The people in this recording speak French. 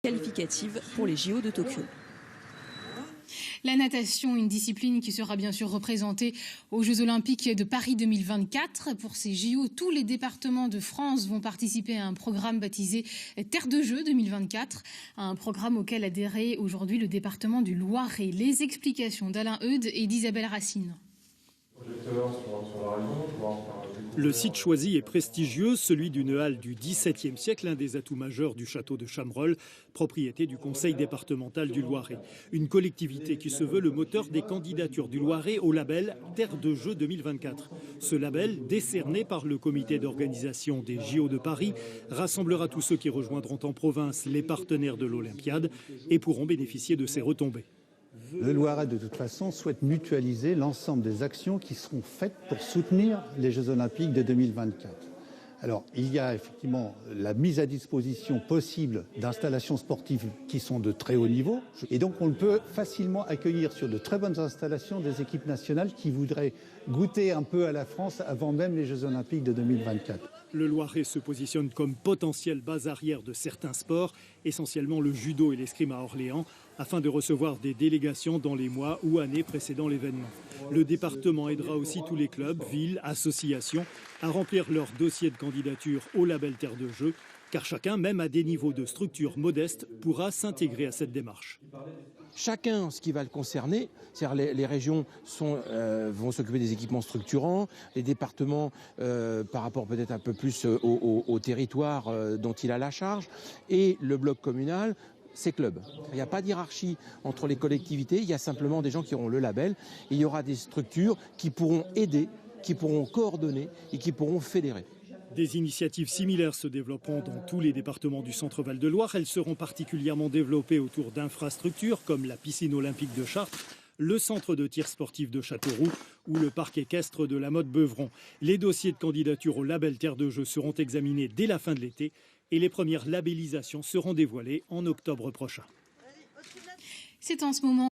qualificative pour les JO de Tokyo. La natation, une discipline qui sera bien sûr représentée aux Jeux Olympiques de Paris 2024. Pour ces JO, tous les départements de France vont participer à un programme baptisé Terre de Jeux 2024, un programme auquel adhérait aujourd'hui le département du Loiret. Les explications d'Alain Eudes et d'Isabelle Racine. Le site choisi est prestigieux, celui d'une halle du XVIIe siècle, l'un des atouts majeurs du château de Chamerolles, propriété du conseil départemental du Loiret. Une collectivité qui se veut le moteur des candidatures du Loiret au label Terre de Jeux 2024. Ce label, décerné par le comité d'organisation des JO de Paris, rassemblera tous ceux qui rejoindront en province les partenaires de l'Olympiade et pourront bénéficier de ses retombées. Le Loiret, de toute façon, souhaite mutualiser l'ensemble des actions qui seront faites pour soutenir les Jeux Olympiques de 2024. Alors, il y a effectivement la mise à disposition possible d'installations sportives qui sont de très haut niveau. Et donc, on peut facilement accueillir sur de très bonnes installations des équipes nationales qui voudraient goûter un peu à la France avant même les Jeux Olympiques de 2024. Le Loiret se positionne comme potentielle base arrière de certains sports, essentiellement le judo et l'escrime à Orléans, afin de recevoir des délégations dans les mois ou années précédant l'événement. Le département aidera aussi tous les clubs, villes, associations à remplir leur dossier de candidature au label Terre de Jeux, car chacun, même à des niveaux de structure modestes, pourra s'intégrer à cette démarche. Chacun, ce qui va le concerner, c'est-à-dire les régions vont s'occuper des équipements structurants, les départements par rapport peut-être un peu plus au territoire dont il a la charge, et le bloc communal, ces clubs. Il n'y a pas de hiérarchie entre les collectivités, il y a simplement des gens qui auront le label, et il y aura des structures qui pourront aider, qui pourront coordonner et qui pourront fédérer. Des initiatives similaires se développeront dans tous les départements du Centre-Val de Loire. Elles seront particulièrement développées autour d'infrastructures comme la piscine olympique de Chartres, le centre de tir sportif de Châteauroux ou le parc équestre de la Motte-Beuvron. Les dossiers de candidature au label Terre de Jeux seront examinés dès la fin de l'été et les premières labellisations seront dévoilées en octobre prochain. C'est en ce moment